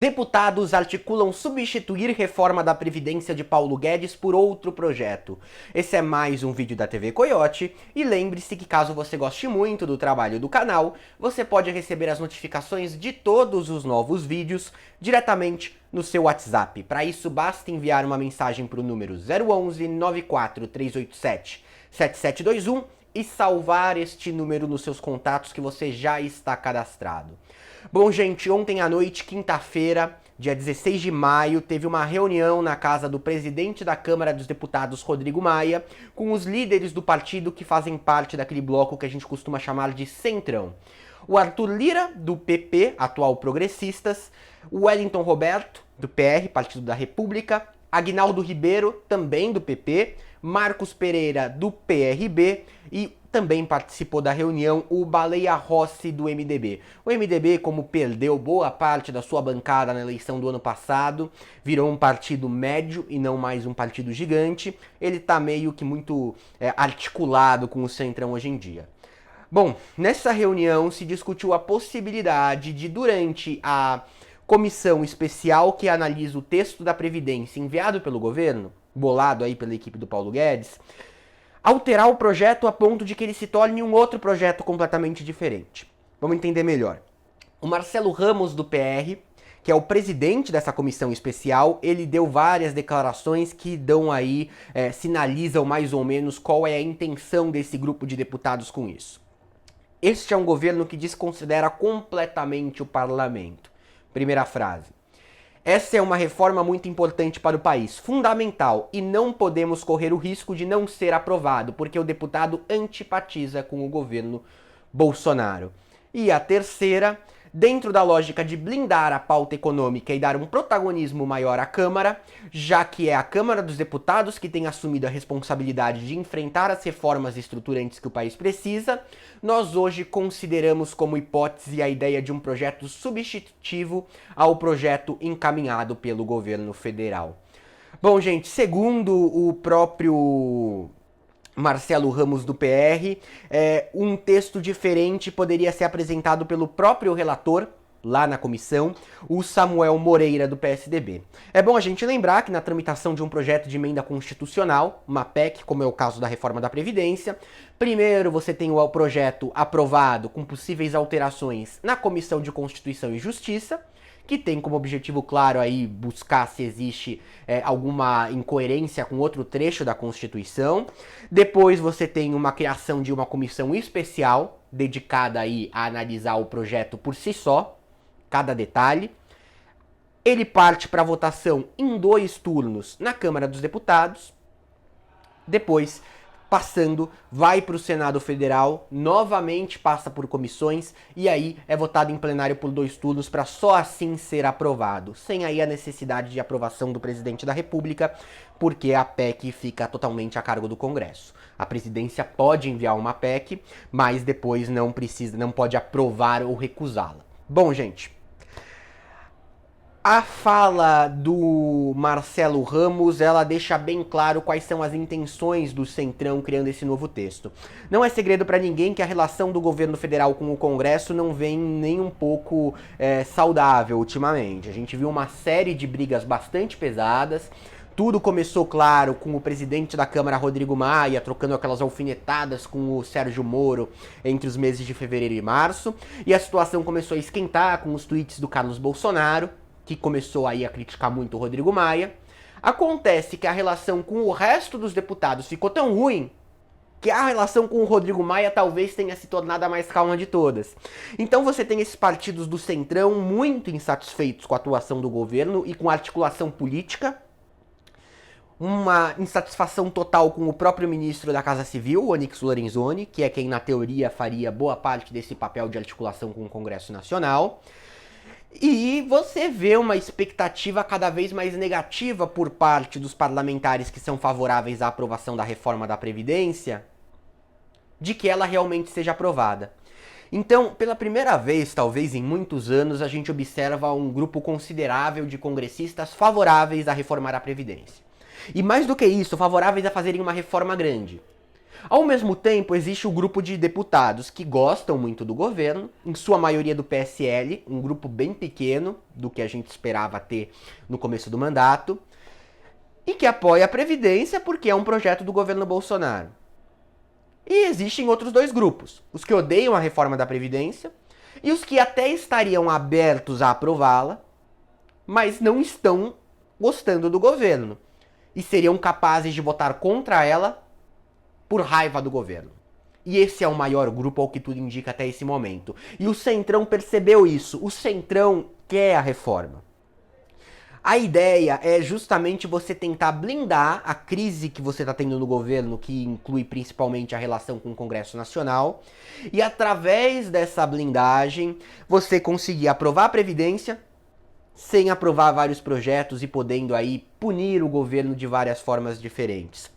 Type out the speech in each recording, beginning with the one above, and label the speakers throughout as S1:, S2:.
S1: Deputados articulam substituir reforma da Previdência de Paulo Guedes por outro projeto. Esse é mais um vídeo da TV Coiote e lembre-se que caso você goste muito do trabalho do canal, você pode receber as notificações de todos os novos vídeos diretamente no seu WhatsApp. Para isso basta enviar uma mensagem para o número 011 94387 7721 e salvar este número nos seus contatos que você já está cadastrado. Bom, gente, ontem à noite, quinta-feira, dia 16 de maio, teve uma reunião na casa do presidente da Câmara dos Deputados, Rodrigo Maia, com os líderes do partido que fazem parte daquele bloco que a gente costuma chamar de Centrão. O Arthur Lira, do PP, atual Progressistas, o Wellington Roberto, do PR, Partido da República, Aguinaldo Ribeiro, também do PP, Marcos Pereira, do PRB, e também participou da reunião o Baleia Rossi, do MDB. O MDB, como perdeu boa parte da sua bancada na eleição do ano passado, virou um partido médio e não mais um partido gigante. Ele tá meio que muito articulado com o Centrão hoje em dia. Bom, nessa reunião se discutiu a possibilidade de, durante a comissão especial que analisa o texto da Previdência enviado pelo governo, bolado aí pela equipe do Paulo Guedes, alterar o projeto a ponto de que ele se torne um outro projeto completamente diferente. Vamos entender melhor. O Marcelo Ramos, do PR, que é o presidente dessa comissão especial, ele deu várias declarações que dão aí, sinalizam mais ou menos qual é a intenção desse grupo de deputados com isso. Este é um governo que desconsidera completamente o parlamento. Primeira frase. Essa é uma reforma muito importante para o país, fundamental, e não podemos correr o risco de não ser aprovado, porque o deputado antipatiza com o governo Bolsonaro. E a terceira, dentro da lógica de blindar a pauta econômica e dar um protagonismo maior à Câmara, já que é a Câmara dos Deputados que tem assumido a responsabilidade de enfrentar as reformas estruturantes que o país precisa, nós hoje consideramos como hipótese a ideia de um projeto substitutivo ao projeto encaminhado pelo governo federal. Bom, gente, segundo o próprio Marcelo Ramos, do PR, um texto diferente poderia ser apresentado pelo próprio relator, lá na comissão, o Samuel Moreira, do PSDB. É bom a gente lembrar que na tramitação de um projeto de emenda constitucional, uma PEC, como é o caso da reforma da Previdência, primeiro você tem o projeto aprovado com possíveis alterações na Comissão de Constituição e Justiça, que tem como objetivo claro aí buscar se existe alguma incoerência com outro trecho da Constituição. Depois você tem uma criação de uma comissão especial dedicada aí a analisar o projeto por si só, cada detalhe. Ele parte para votação em 2 turnos na Câmara dos Deputados. Depois, passando, vai para o Senado Federal, novamente passa por comissões e aí é votado em plenário por 2 turnos para só assim ser aprovado, sem aí a necessidade de aprovação do presidente da República, porque a PEC fica totalmente a cargo do Congresso. A presidência pode enviar uma PEC, mas depois não pode aprovar ou recusá-la. Bom, gente, a fala do Marcelo Ramos, ela deixa bem claro quais são as intenções do Centrão criando esse novo texto. Não é segredo para ninguém que a relação do governo federal com o Congresso não vem nem um pouco saudável ultimamente. A gente viu uma série de brigas bastante pesadas. Tudo começou, claro, com o presidente da Câmara, Rodrigo Maia, trocando aquelas alfinetadas com o Sérgio Moro entre os meses de fevereiro e março. E a situação começou a esquentar com os tweets do Carlos Bolsonaro, que começou aí a criticar muito o Rodrigo Maia. Acontece que a relação com o resto dos deputados ficou tão ruim que a relação com o Rodrigo Maia talvez tenha se tornado a mais calma de todas. Então você tem esses partidos do Centrão muito insatisfeitos com a atuação do governo e com a articulação política, uma insatisfação total com o próprio ministro da Casa Civil, o Onyx Lorenzoni, que é quem na teoria faria boa parte desse papel de articulação com o Congresso Nacional. E você vê uma expectativa cada vez mais negativa por parte dos parlamentares que são favoráveis à aprovação da reforma da Previdência, de que ela realmente seja aprovada. Então, pela primeira vez, talvez em muitos anos, a gente observa um grupo considerável de congressistas favoráveis a reformar a Previdência. E mais do que isso, favoráveis a fazerem uma reforma grande. Ao mesmo tempo, existe o grupo de deputados que gostam muito do governo, em sua maioria do PSL, um grupo bem pequeno do que a gente esperava ter no começo do mandato, e que apoia a Previdência porque é um projeto do governo Bolsonaro. E existem outros dois grupos, os que odeiam a reforma da Previdência e os que até estariam abertos a aprová-la, mas não estão gostando do governo e seriam capazes de votar contra ela por raiva do governo. E esse é o maior grupo, ao que tudo indica até esse momento. E o Centrão percebeu isso. O Centrão quer a reforma. A ideia é justamente você tentar blindar a crise que você está tendo no governo, que inclui principalmente a relação com o Congresso Nacional, e através dessa blindagem você conseguir aprovar a Previdência sem aprovar vários projetos e podendo aí punir o governo de várias formas diferentes.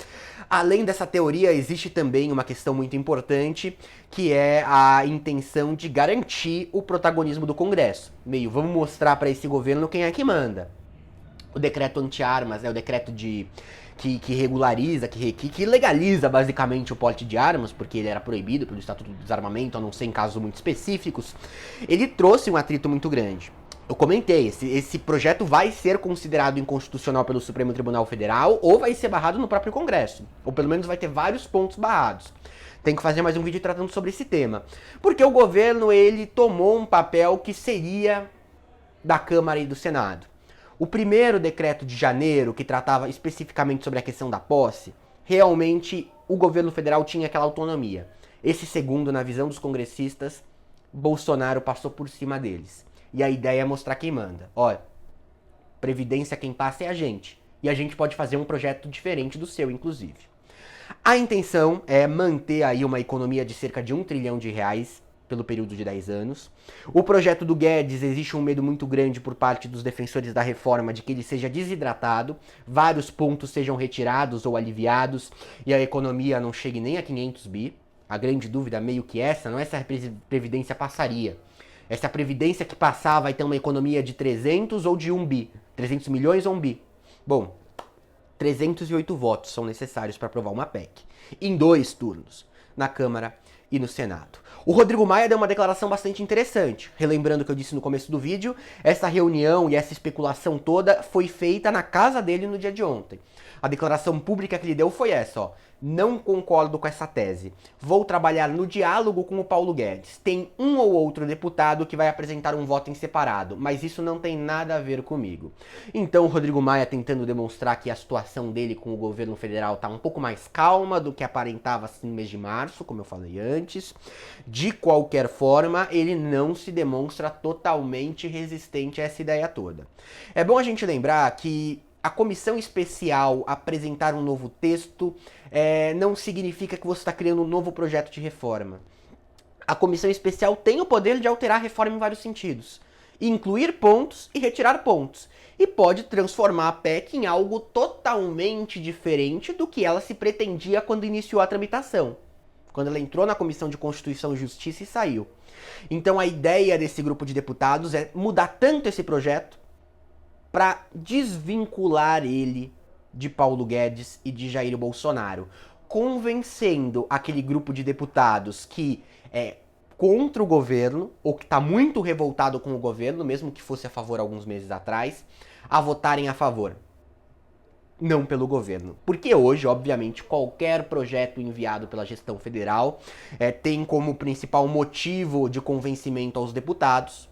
S1: Além dessa teoria, existe também uma questão muito importante, que é a intenção de garantir o protagonismo do Congresso. Meio, vamos mostrar para esse governo quem é que manda. O decreto anti-armas, o decreto que regulariza, que legaliza basicamente o porte de armas, porque ele era proibido pelo Estatuto do Desarmamento, a não ser em casos muito específicos, ele trouxe um atrito muito grande. Eu comentei, esse projeto vai ser considerado inconstitucional pelo Supremo Tribunal Federal ou vai ser barrado no próprio Congresso. Ou pelo menos vai ter vários pontos barrados. Tem que fazer mais um vídeo tratando sobre esse tema. Porque o governo, ele tomou um papel que seria da Câmara e do Senado. O primeiro decreto de janeiro, que tratava especificamente sobre a questão da posse, realmente o governo federal tinha aquela autonomia. Esse segundo, na visão dos congressistas, Bolsonaro passou por cima deles. E a ideia é mostrar quem manda. Olha, Previdência quem passa é a gente. E a gente pode fazer um projeto diferente do seu, inclusive. A intenção é manter aí uma economia de cerca de R$1 trilhão pelo período de 10 anos. O projeto do Guedes, existe um medo muito grande por parte dos defensores da reforma de que ele seja desidratado, vários pontos sejam retirados ou aliviados e a economia não chegue nem a 500 bi. A grande dúvida meio que essa, não é se a Previdência passaria. Essa Previdência que passar vai ter uma economia de 300 ou de 1 bi. 300 milhões ou 1 bi. Bom, 308 votos são necessários para aprovar uma PEC. Em 2 turnos, na Câmara e no Senado. O Rodrigo Maia deu uma declaração bastante interessante. Relembrando o que eu disse no começo do vídeo, essa reunião e essa especulação toda foi feita na casa dele no dia de ontem. A declaração pública que ele deu foi essa, ó. Não concordo com essa tese. Vou trabalhar no diálogo com o Paulo Guedes. Tem um ou outro deputado que vai apresentar um voto em separado, mas isso não tem nada a ver comigo. Então o Rodrigo Maia tentando demonstrar que a situação dele com o governo federal tá um pouco mais calma do que aparentava assim no mês de março, como eu falei antes. De qualquer forma, ele não se demonstra totalmente resistente a essa ideia toda. É bom a gente lembrar que a comissão especial apresentar um novo texto não significa que você está criando um novo projeto de reforma. A comissão especial tem o poder de alterar a reforma em vários sentidos. Incluir pontos e retirar pontos. E pode transformar a PEC em algo totalmente diferente do que ela se pretendia quando iniciou a tramitação. Quando ela entrou na Comissão de Constituição e Justiça e saiu. Então a ideia desse grupo de deputados é mudar tanto esse projeto para desvincular ele de Paulo Guedes e de Jair Bolsonaro, convencendo aquele grupo de deputados que é contra o governo, ou que está muito revoltado com o governo, mesmo que fosse a favor alguns meses atrás, a votarem a favor. Não pelo governo. Porque hoje, obviamente, qualquer projeto enviado pela gestão federal tem como principal motivo de convencimento aos deputados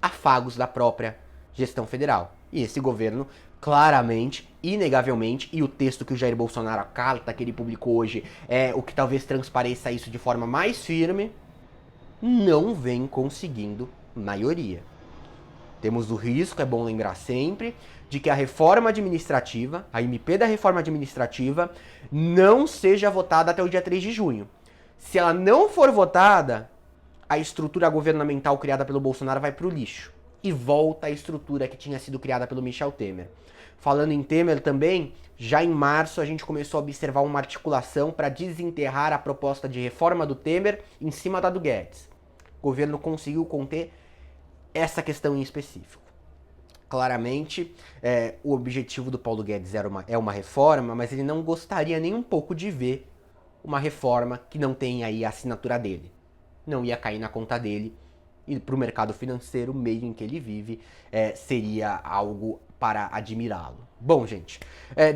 S1: afagos da própria gestão federal. E esse governo, claramente, inegavelmente, e o texto que o Jair Bolsonaro, a carta que ele publicou hoje, é o que talvez transpareça isso de forma mais firme, não vem conseguindo maioria. Temos o risco, é bom lembrar sempre, de que a reforma administrativa, a MP da reforma administrativa, não seja votada até o dia 3 de junho. Se ela não for votada, a estrutura governamental criada pelo Bolsonaro vai para o lixo. E volta à estrutura que tinha sido criada pelo Michel Temer. Falando em Temer também, já em março a gente começou a observar uma articulação para desenterrar a proposta de reforma do Temer em cima da do Guedes. O governo conseguiu conter essa questão em específico. Claramente, o objetivo do Paulo Guedes é uma reforma, mas ele não gostaria nem um pouco de ver uma reforma que não tem aí a assinatura dele. Não ia cair na conta dele, e para o mercado financeiro, o meio em que ele vive, seria algo para admirá-lo. Bom, gente,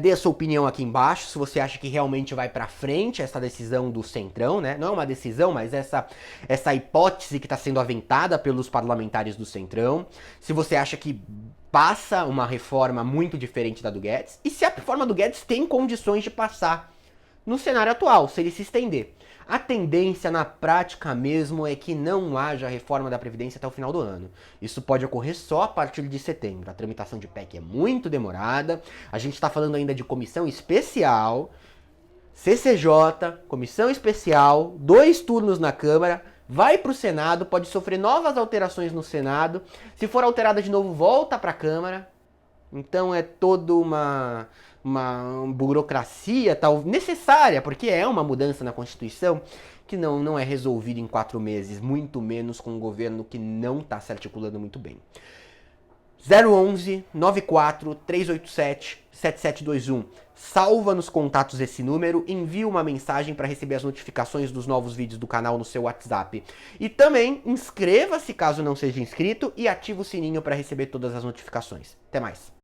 S1: dê a sua opinião aqui embaixo, se você acha que realmente vai para frente essa decisão do Centrão, né? Não é uma decisão, mas essa hipótese que está sendo aventada pelos parlamentares do Centrão. Se você acha que passa uma reforma muito diferente da do Guedes, e se a reforma do Guedes tem condições de passar no cenário atual, se ele se estender. A tendência na prática mesmo é que não haja reforma da Previdência até o final do ano. Isso pode ocorrer só a partir de setembro. A tramitação de PEC é muito demorada. A gente está falando ainda de comissão especial, CCJ, comissão especial, 2 turnos na Câmara, vai para o Senado, pode sofrer novas alterações no Senado. Se for alterada de novo, volta para a Câmara. Então é toda uma burocracia tal, necessária, porque é uma mudança na Constituição que não é resolvida em 4 meses, muito menos com um governo que não está se articulando muito bem. 011 94 387 7721. Salva nos contatos esse número, envia uma mensagem para receber as notificações dos novos vídeos do canal no seu WhatsApp. E também inscreva-se caso não seja inscrito e ativa o sininho para receber todas as notificações. Até mais!